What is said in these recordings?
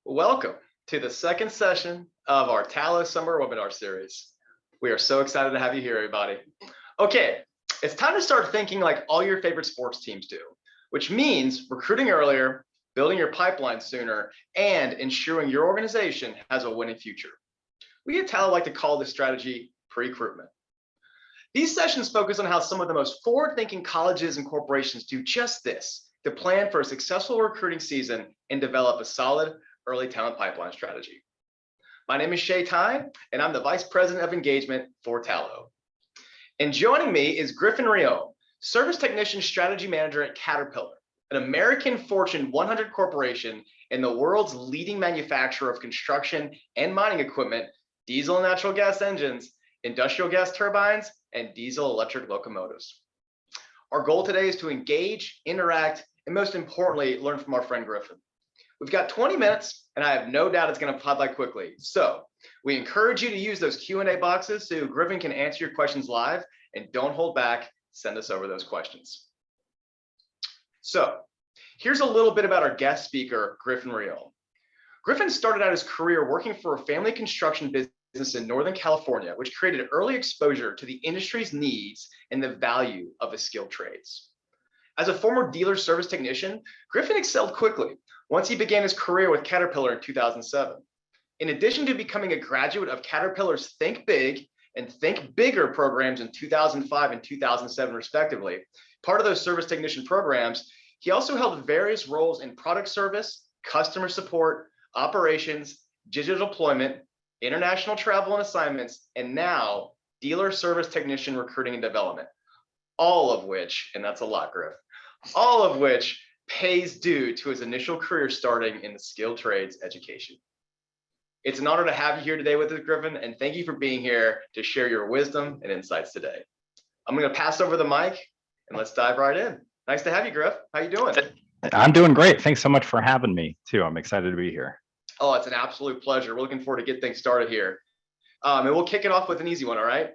Welcome to the second session of our Tallo Summer Webinar Series. We are so excited to have you here, everybody. Okay, it's time to start thinking like all your favorite sports teams do, which means recruiting earlier, building your pipeline sooner, and ensuring your organization has a winning future. We at Tallo like to call this strategy pre-recruitment. These sessions focus on how some of the most forward-thinking colleges and corporations do just this, to plan for a successful recruiting season and develop a solid early talent pipeline strategy. My name is Shay Ty, and I'm the Vice President of Engagement for Tallo. And joining me is Griffin Reome, Service Technician Strategy Manager at Caterpillar, an American Fortune 100 corporation and the world's leading manufacturer of construction and mining equipment, diesel and natural gas engines, industrial gas turbines, and diesel electric locomotives. Our goal today is to engage, interact, and most importantly, learn from our friend Griffin. We've got 20 minutes, and I have no doubt it's going to fly by quickly. So we encourage you to use those Q&A boxes so Griffin can answer your questions live, and don't hold back. Send us over those questions. So here's a little bit about our guest speaker, Griffin Reome. Griffin started out his career working for a family construction business in Northern California, which created early exposure to the industry's needs and the value of the skilled trades. As a former dealer service technician, Griffin excelled quickly once he began his career with Caterpillar in 2007. In addition to becoming a graduate of Caterpillar's Think Big and Think Bigger programs in 2005 and 2007, respectively, part of those service technician programs, he also held various roles in product service, customer support, operations, digital deployment, international travel and assignments, and now dealer service technician recruiting and development. All of which, and that's a lot, Griff, all of which pays due to his initial career starting in the skilled trades education. It's an honor to have you here today with us, Griffin, and thank you for being here to share your wisdom and insights today. I'm going to pass over the mic and let's dive right in. Nice to have you, Griff. How you doing? I'm doing great. Thanks so much for having me too. I'm excited to be here. Oh, it's an absolute pleasure. We're looking forward to get things started here. And we'll kick it off with an easy one, all right?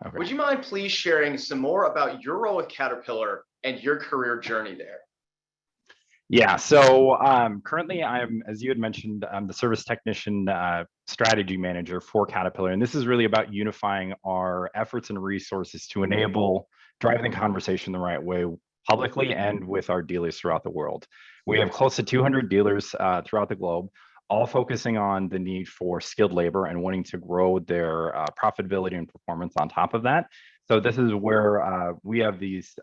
Okay. Would you mind please sharing some more about your role with Caterpillar and your career journey there? Yeah, so currently I'm, as you had mentioned, I'm the service technician strategy manager for Caterpillar. And this is really about unifying our efforts and resources to enable driving the conversation the right way publicly and with our dealers throughout the world. We have close to 200 dealers throughout the globe, all focusing on the need for skilled labor and wanting to grow their profitability and performance on top of that. So this is where we have these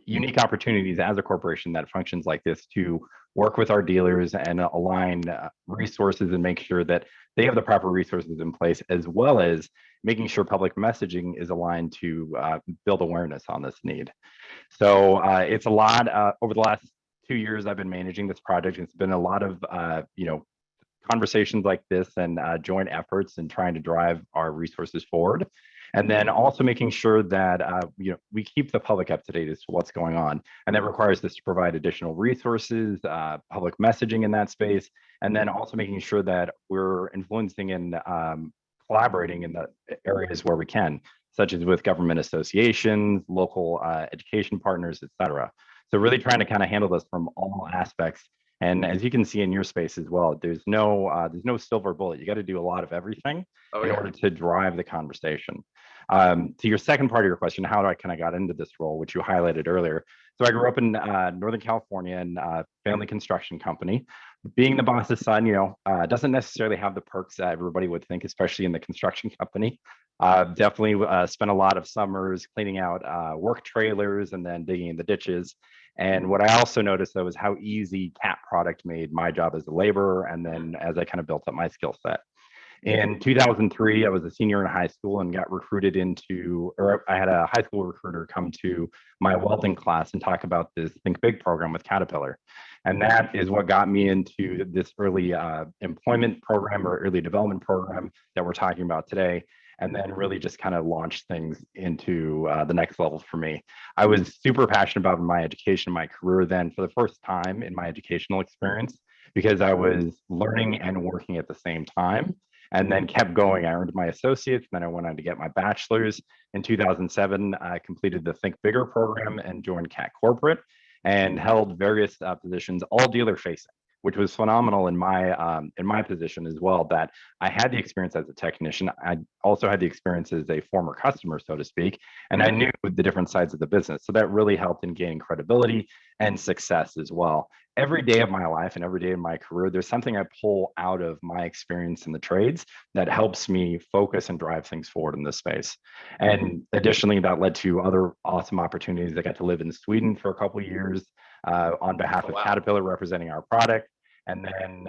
unique opportunities as a corporation that functions like this to work with our dealers and align resources and make sure that they have the proper resources in place, as well as making sure public messaging is aligned to build awareness on this need. So it's a lot. Over the last 2 years, I've been managing this project. It's been a lot of conversations like this and joint efforts and trying to drive our resources forward. And then also making sure that we keep the public up to date as to what's going on. And that requires us to provide additional resources, public messaging in that space, and then also making sure that we're influencing and collaborating in the areas where we can, such as with government associations, local education partners, et cetera. So really trying to kind of handle this from all aspects. And as you can see in your space as well, there's no silver bullet. You got to do a lot of everything in order to drive the conversation. To your second part of your question, how do I kind of got into this role, which you highlighted earlier. So I grew up in Northern California in a family construction company. Being the boss's son, doesn't necessarily have the perks that everybody would think, especially in the construction company. Definitely spent a lot of summers cleaning out work trailers and then digging in the ditches. And what I also noticed, though, is how easy CAT product made my job as a laborer, and then as I kind of built up my skill set. In 2003, I was a senior in high school and got recruited I had a high school recruiter come to my welding class and talk about this Think Big program with Caterpillar. And that is what got me into this early employment program or early development program that we're talking about today. And then really just kind of launched things into the next level for me. I was super passionate about my education, my career then for the first time in my educational experience, because I was learning and working at the same time. And then kept going. I earned my associates, then I went on to get my bachelor's. In 2007, I completed the Think Bigger program and joined CAT Corporate and held various positions, all dealer facing. which was phenomenal in my position as well. That I had the experience as a technician. I also had the experience as a former customer, so to speak, and I knew the different sides of the business. So that really helped in gaining credibility and success as well. Every day of my life and every day of my career, there's something I pull out of my experience in the trades that helps me focus and drive things forward in this space. And additionally, that led to other awesome opportunities. I got to live in Sweden for a couple of years on behalf of Caterpillar, representing our product. And then,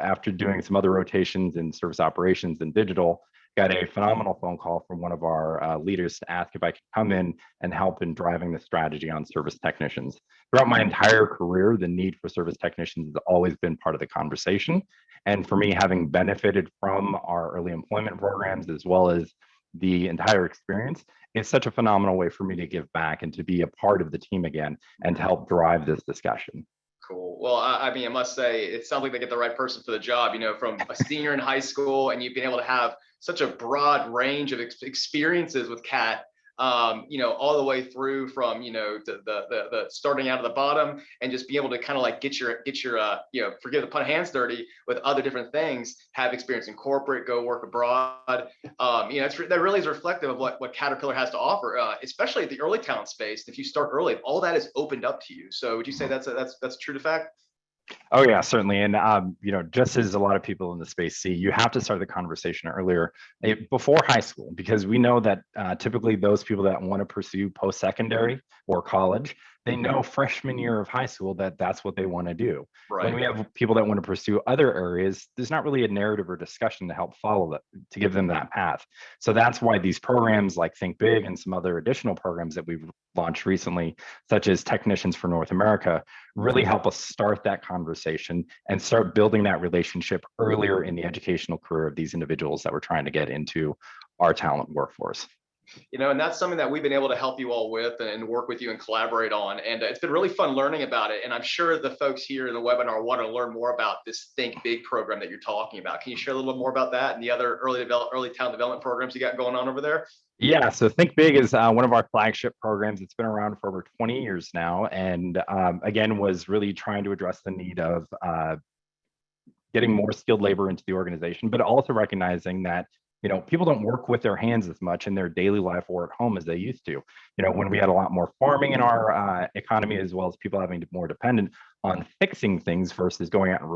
after doing some other rotations in service operations and digital, got a phenomenal phone call from one of our leaders to ask if I could come in and help in driving the strategy on service technicians. Throughout my entire career, the need for service technicians has always been part of the conversation. And for me, having benefited from our early employment programs as well as the entire experience, it's such a phenomenal way for me to give back and to be a part of the team again and to help drive this discussion. Cool. Well, I mean, I must say, it sounds like they get the right person for the job, from a senior in high school, and you've been able to have such a broad range of experiences with CAT, all the way through from, the starting out of the bottom and just be able to kind of like get your, forgive the pun, hands dirty with other different things, have experience in corporate, go work abroad. That really is reflective of what Caterpillar has to offer, especially at the early talent space. If you start early, all that is opened up to you. So would you say that's true to fact? Oh yeah, certainly. And just as a lot of people in the space see, you have to start the conversation earlier, before high school, because we know that typically those people that want to pursue post-secondary or college, they know freshman year of high school that that's what they want to do. Right. When we have people that want to pursue other areas, there's not really a narrative or discussion to help follow that, to give them that path. So that's why these programs like Think Big and some other additional programs that we've launched recently, such as Technicians for North America, really help us start that conversation and start building that relationship earlier in the educational career of these individuals that we're trying to get into our talent workforce. And that's something that we've been able to help you all with and work with you and collaborate on. And it's been really fun learning about it. And I'm sure the folks here in the webinar want to learn more about this Think Big program that you're talking about. Can you share a little bit more about that and the other early talent development programs you got going on over there? Yeah, so Think Big is one of our flagship programs. It's been around for over 20 years now. And again, was really trying to address the need of getting more skilled labor into the organization, but also recognizing that people don't work with their hands as much in their daily life or at home as they used to. When we had a lot more farming in our economy, as well as people having to be more dependent on fixing things versus going out and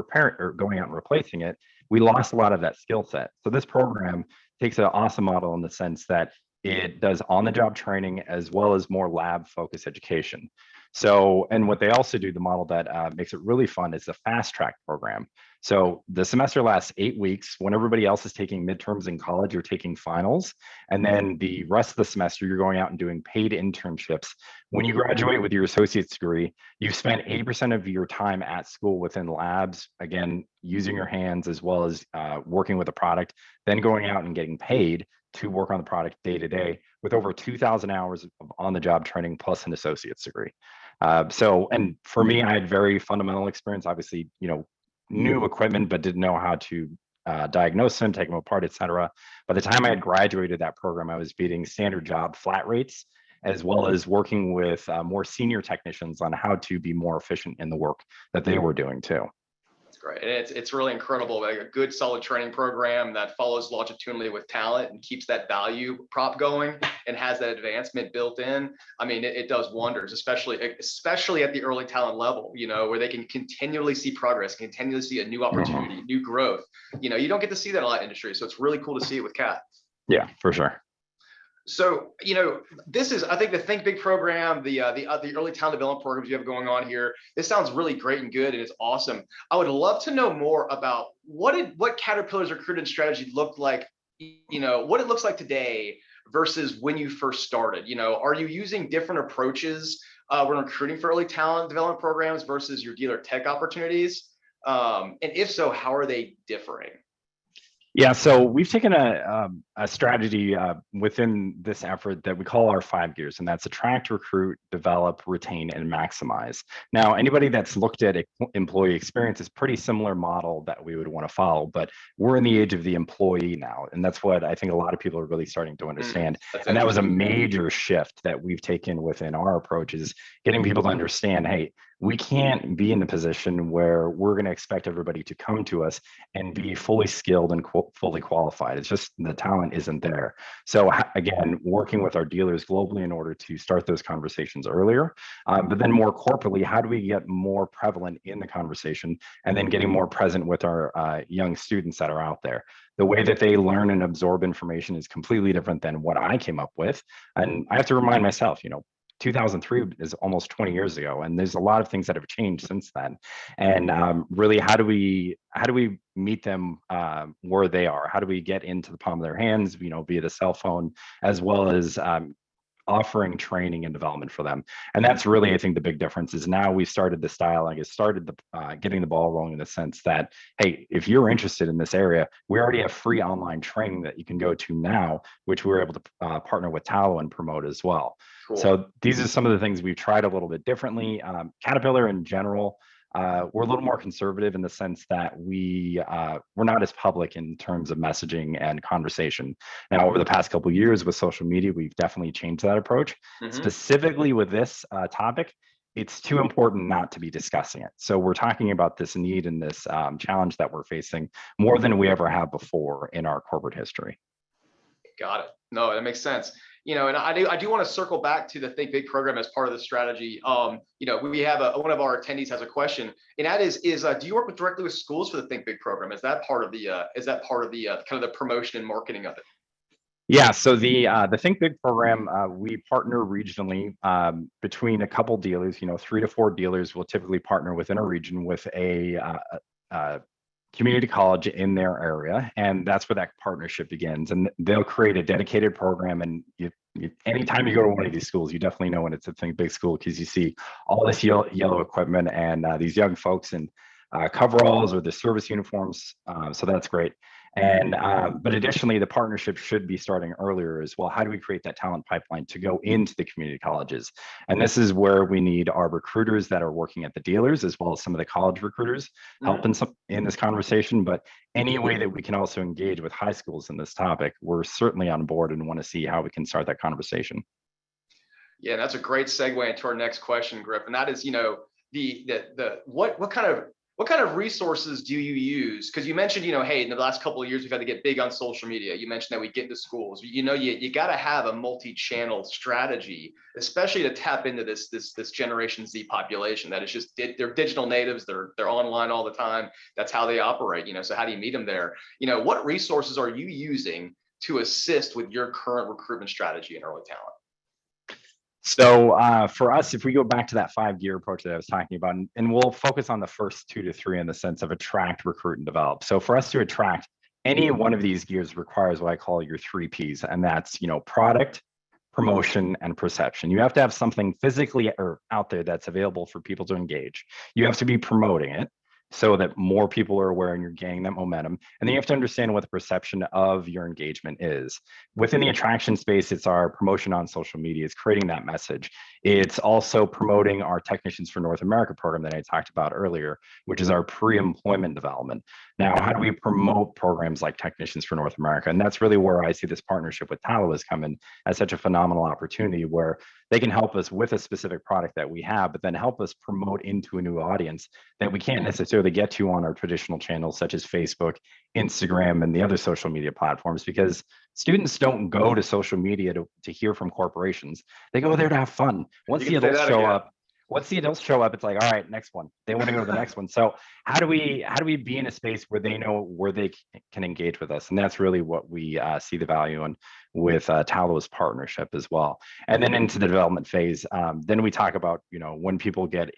replacing it, we lost a lot of that skill set. So this program takes an awesome model in the sense that it does on-the-job training as well as more lab-focused education. So, and what they also do, the model that makes it really fun, is the fast track program. So the semester lasts 8 weeks. When everybody else is taking midterms in college, you're taking finals. And then the rest of the semester, you're going out and doing paid internships. When you graduate with your associate's degree, you've spent 80% of your time at school within labs, again, using your hands as well as working with a product, then going out and getting paid to work on the product day to day with over 2,000 hours of on-the-job training plus an associate's degree. And for me, I had very fundamental experience, obviously, new equipment, but didn't know how to diagnose them, take them apart, et cetera. By the time I had graduated that program, I was beating standard job flat rates, as well as working with more senior technicians on how to be more efficient in the work that they were doing too. That's great. And it's really incredible. Like a good solid training program that follows longitudinally with talent and keeps that value prop going and has that advancement built in. I mean, it does wonders, especially at the early talent level, where they can continually see progress, continually see a new opportunity, new growth. You don't get to see that in a lot of industries. So it's really cool to see it with CAT. Yeah, for sure. So, this is, I think, the Think Big program, the early talent development programs you have going on here. This sounds really great and good, and it's awesome. I would love to know more about what Caterpillar's recruiting strategy looked like, what it looks like today versus when you first started. Are you using different approaches when recruiting for early talent development programs versus your dealer tech opportunities? And if so, how are they differing? Yeah, so we've taken a a strategy within this effort that we call our 5 gears, and that's attract, recruit, develop, retain, and maximize. Now, anybody that's looked at employee experience is pretty similar model that we would want to follow, but we're in the age of the employee now, and that's what I think a lot of people are really starting to understand. And that was a major shift that we've taken within our approach, is getting people to understand, hey, we can't be in the position where we're going to expect everybody to come to us and be fully skilled and fully qualified. It's just the talent isn't there. So again, working with our dealers globally in order to start those conversations earlier, but then more corporately, how do we get more prevalent in the conversation, and then getting more present with our young students that are out there. The way that they learn and absorb information is completely different than what I came up with. And I have to remind myself, 2003 is almost 20 years ago, and there's a lot of things that have changed since then. And really, how do we meet them where they are? How do we get into the palm of their hands, via the cell phone, as well as offering training and development for them? And that's really, I think, the big difference is now we've started this dialogue, getting the ball rolling in the sense that, hey, if you're interested in this area, we already have free online training that you can go to now, which we're able to partner with Tallo and promote as well. Cool. So these are some of the things we've tried a little bit differently. Caterpillar in general, we're a little more conservative in the sense that we're not as public in terms of messaging and conversation. Now, over the past couple of years with social media, we've definitely changed that approach. Specifically with this topic, it's too important not to be discussing it. So we're talking about this need and this challenge that we're facing more than we ever have before in our corporate history. Got it. No, that makes sense. And I do want to circle back to the Think Big program as part of the strategy. We have one of our attendees has a question, and that is do you work directly with schools for the Think Big program? Is that part of the kind of the promotion and marketing of it? Yeah, so the Think Big program, we partner regionally between a couple dealers. 3 to 4 dealers will typically partner within a region with a community college in their area, and that's where that partnership begins. And they'll create a dedicated program, and anytime you go to one of these schools, you definitely know when it's a Think Big school, because you see all this yellow equipment and these young folks in coveralls or the service uniforms. So that's great. And but additionally, the partnership should be starting earlier as well. How do we create that talent pipeline to go into the community colleges? And this is where we need our recruiters that are working at the dealers, as well as some of the college recruiters, help in this conversation. But any way that we can also engage with high schools in this topic, we're certainly on board and want to see how we can start that conversation. Yeah, that's a great segue into our next question, Griff. And that is, what kind of resources do you use? Because you mentioned, hey, in the last couple of years, we've had to get big on social media. You mentioned that we get into schools. You got to have a multi-channel strategy, especially to tap into this Generation Z population that is just they're digital natives. They're online all the time. That's how they operate. So how do you meet them there? What resources are you using to assist with your current recruitment strategy in early talent? So for us, if we go back to that 5-gear approach that I was talking about, and we'll focus on the first 2 to 3 in the sense of attract, recruit, and develop. So for us to attract, any one of these gears requires what I call your 3 Ps, and that's product, promotion, and perception. You have to have something physically or out there that's available for people to engage. You have to be promoting it so that more people are aware and you're gaining that momentum. And then you have to understand what the perception of your engagement is. Within the attraction space, it's our promotion on social media. It's creating that message. It's also promoting our Technicians for North America program that I talked about earlier, which is our pre-employment development. Now, how do we promote programs like Technicians for North America? And that's really where I see this partnership with Tallo has come in as such a phenomenal opportunity, where they can help us with a specific product that we have, but then help us promote into a new audience that we can't necessarily get to on our traditional channels, such as Facebook, Instagram, and the other social media platforms, because students don't go to social media to hear from corporations. They go there to have fun. Once the adults show up, it's like, all right, next one. They want to go to the next one. So how do we be in a space where they know where they can engage with us? And that's really what we see the value in with Tallo's partnership as well. And then into the development phase, then we talk about, when people get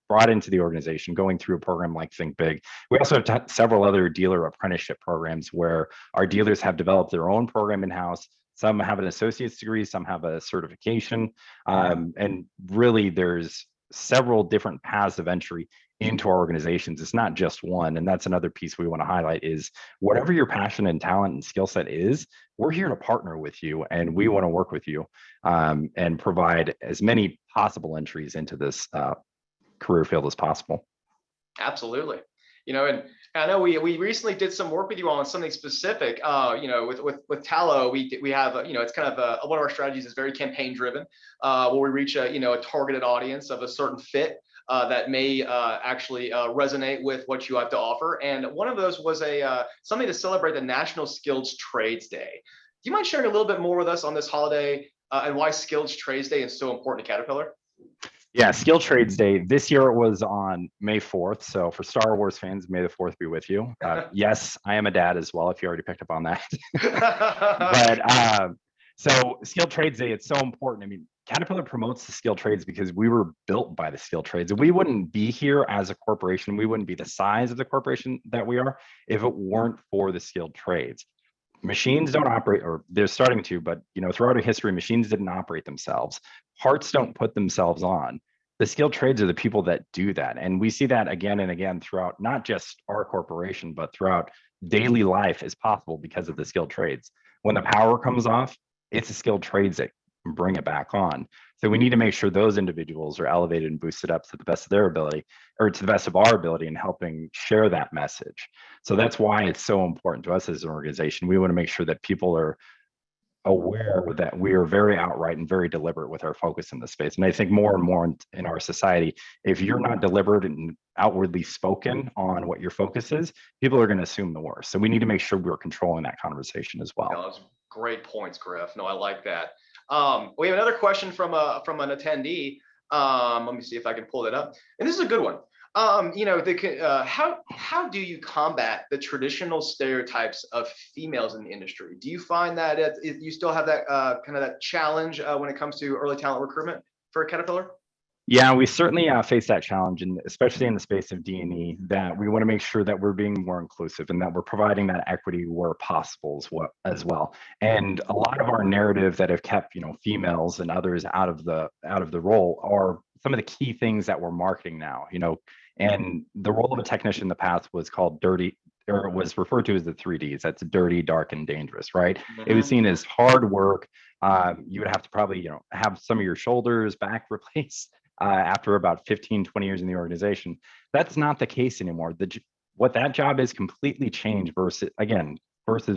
brought into the organization, going through a program like Think Big. We also have several other dealer apprenticeship programs where our dealers have developed their own program in-house. Some have an associate's degree, some have a certification, and really there's several different paths of entry into our organizations. It's not just one. And that's another piece we want to highlight is whatever your passion and talent and skill set is, we're here to partner with you and we want to work with you and provide as many possible entries into this career field as possible. Absolutely. And I know we recently did some work with you on something specific. With Tallo, we have it's kind of one of our strategies is very campaign driven, where we reach a targeted audience of a certain fit that may actually resonate with what you have to offer. And one of those was something to celebrate the National Skills Trades Day. Do you mind sharing a little bit more with us on this holiday and why Skills Trades Day is so important to Caterpillar? Yeah, Skill Trades Day. This year it was on May 4th. So for Star Wars fans, May the 4th be with you. Yes, I am a dad as well, if you already picked up on that. But so Skill Trades Day, it's so important. I mean, Caterpillar promotes the skilled trades because we were built by the skilled trades. We wouldn't be here as a corporation. We wouldn't be the size of the corporation that we are if it weren't for the skilled trades. Machines don't operate, or they're starting to, but throughout our history, machines didn't operate themselves. Parts don't put themselves on. The skilled trades are the people that do that. And we see that again and again throughout not just our corporation, but throughout daily life is possible because of the skilled trades. When the power comes off, it's the skilled trades that bring it back on. So we need to make sure those individuals are elevated and boosted up to the best of their ability, or to the best of our ability in helping share that message. So that's why it's so important to us as an organization. We want to make sure that people are aware that we are very outright and very deliberate with our focus in this space. And I think more and more in our society, if you're not deliberate and outwardly spoken on what your focus is, people are going to assume the worst. So we need to make sure we're controlling that conversation as well. No, those great points, Griff. No, I like that. We have another question from an attendee. Let me see if I can pull that up. And this is a good one. How do you combat the traditional stereotypes of females in the industry? Do you find that you still have that kind of that challenge when it comes to early talent recruitment for Caterpillar? Yeah, we certainly face that challenge, and especially in the space of D&E, that we want to make sure that we're being more inclusive and that we're providing that equity where possible as well. And a lot of our narrative that have kept females and others out of the role are some of the key things that we're marketing now. And the role of a technician in the past was called dirty, or it was referred to as the 3Ds. That's dirty, dark, and dangerous, right? Mm-hmm. It was seen as hard work. You would have to probably have some of your shoulders, back replaced. After about 15, 20 years in the organization. That's not the case anymore. What that job is completely changed versus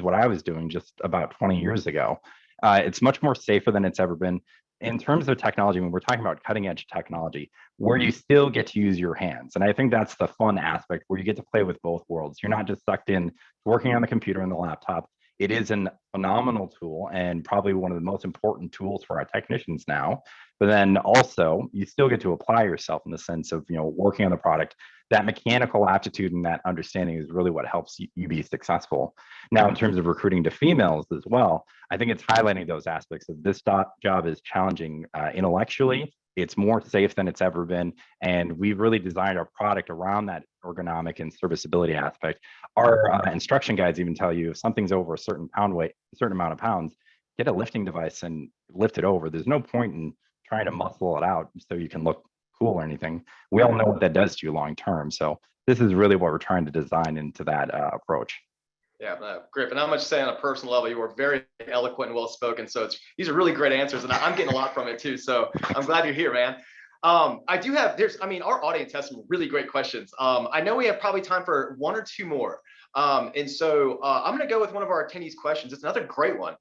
what I was doing just about 20 years ago. It's much more safer than it's ever been. In terms of technology, when we're talking about cutting edge technology, where you still get to use your hands. And I think that's the fun aspect where you get to play with both worlds. You're not just sucked in working on the computer and the laptop. It is a phenomenal tool and probably one of the most important tools for our technicians now. But then also, you still get to apply yourself in the sense of working on the product. That mechanical aptitude and that understanding is really what helps you be successful. Now, in terms of recruiting to females as well, I think it's highlighting those aspects of this job is challenging intellectually. It's more safe than it's ever been. And we've really designed our product around that ergonomic and serviceability aspect. Our instruction guides even tell you if something's over a certain pound weight, a certain amount of pounds, get a lifting device and lift it over. There's no point in trying to muscle it out so you can look cool or anything. We all know what that does to you long term. So this is really what we're trying to design into that approach. Yeah, Griffin, not much to say on a personal level. You were very eloquent and well spoken. So these are really great answers, and I'm getting a lot from it too. So I'm glad you're here, man. I do have our audience has some really great questions. I know we have probably time for one or two more. And so I'm going to go with one of our attendees' questions. It's another great one.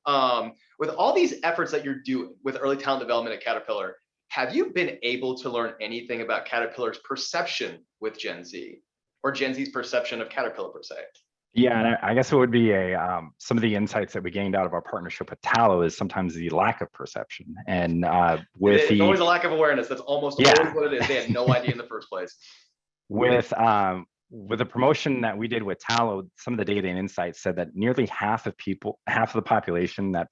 With all these efforts that you're doing with early talent development at Caterpillar, have you been able to learn anything about Caterpillar's perception with Gen Z, or Gen Z's perception of Caterpillar per se? Yeah, and I guess it would be some of the insights that we gained out of our partnership with Tallo is sometimes the lack of perception, and it's always a lack of awareness. That's always what it is. They had no idea in the first place. With the promotion that we did with Tallo, some of the data and insights said that nearly half of the population that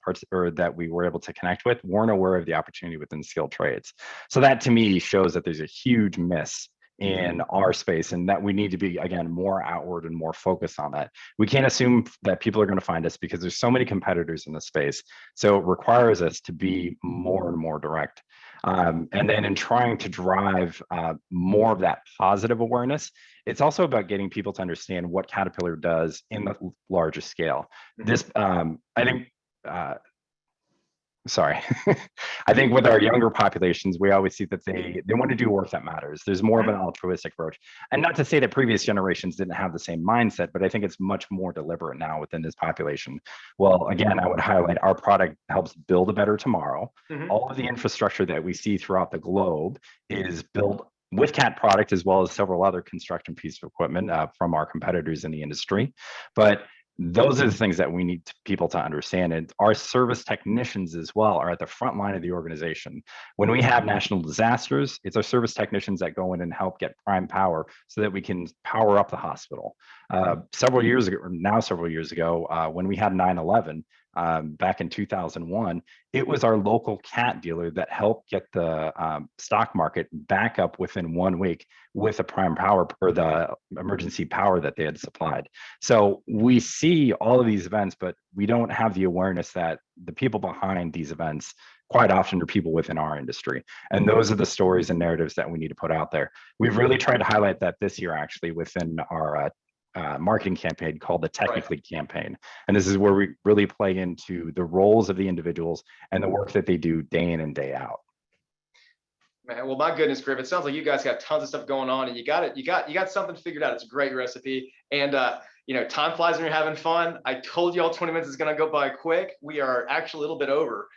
we were able to connect with weren't aware of the opportunity within skilled trades. So that to me shows that there's a huge miss in our space, and that we need to be, again, more outward and more focused on that. We can't assume that people are going to find us because there's so many competitors in the space. So it requires us to be more and more direct. And then in trying to drive more of that positive awareness, it's also about getting people to understand what Caterpillar does in the larger scale. This, I think, sorry, I think with our younger populations, we always see that they want to do work that matters. There's more of an altruistic approach. And not to say that previous generations didn't have the same mindset, but I think it's much more deliberate now within this population. Well, again, I would highlight our product helps build a better tomorrow. All of the infrastructure that we see throughout the globe is built with Cat product, as well as several other construction pieces of equipment from our competitors in the industry. But those are the things that we need people to understand. And our service technicians as well are at the front line of the organization. When we have national disasters, it's our service technicians that go in and help get prime power so that we can power up the hospital. Several years ago, when we had 9/11, back in 2001, it was our local Cat dealer that helped get the stock market back up within 1 week with the prime power or the emergency power that they had supplied. So we see all of these events, but we don't have the awareness that the people behind these events quite often are people within our industry. And those are the stories and narratives that we need to put out there. We've really tried to highlight that this year, actually, within our marketing campaign called the Technically campaign. And this is where we really play into the roles of the individuals and the work that they do day in and day out. Man, well, my goodness, Griff, it sounds like you guys got tons of stuff going on, and you got something figured out. It's a great recipe. And time flies when you're having fun. I told you all 20 minutes is going to go by quick. We are actually a little bit over.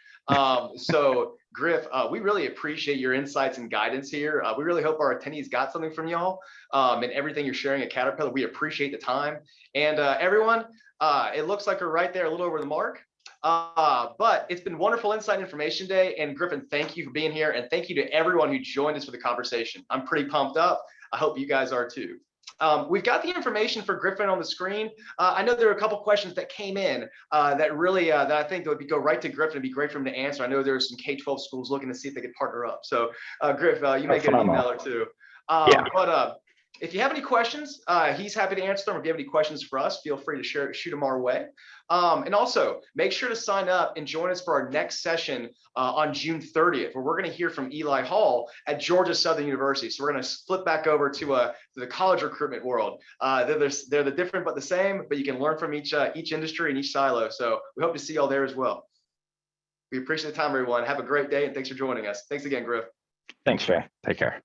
So Griff, we really appreciate your insights and guidance here. We really hope our attendees got something from y'all and everything you're sharing at Caterpillar. We appreciate the time. And everyone, it looks like we're right there, a little over the mark. But it's been wonderful insight information day. And Griffin, thank you for being here. And thank you to everyone who joined us for the conversation. I'm pretty pumped up. I hope you guys are too. We've got the information for Griffin on the screen. I know there are a couple questions that came in that really that I think would go right to Griffin. It'd be great for him to answer. I know there are some K-12 schools looking to see if they could partner up. So Griff, you may get an email or two. But if you have any questions, he's happy to answer them. If you have any questions for us, feel free to shoot them our way. And also make sure to sign up and join us for our next session on June 30th, where we're going to hear from Eli Hall at Georgia Southern University. So we're going to flip back over to the college recruitment world. They're the different but the same, but you can learn from each industry and each silo. So we hope to see y'all there as well. We appreciate the time, everyone. Have a great day, and thanks for joining us. Thanks again, Griff. Thanks, Jay. Take care.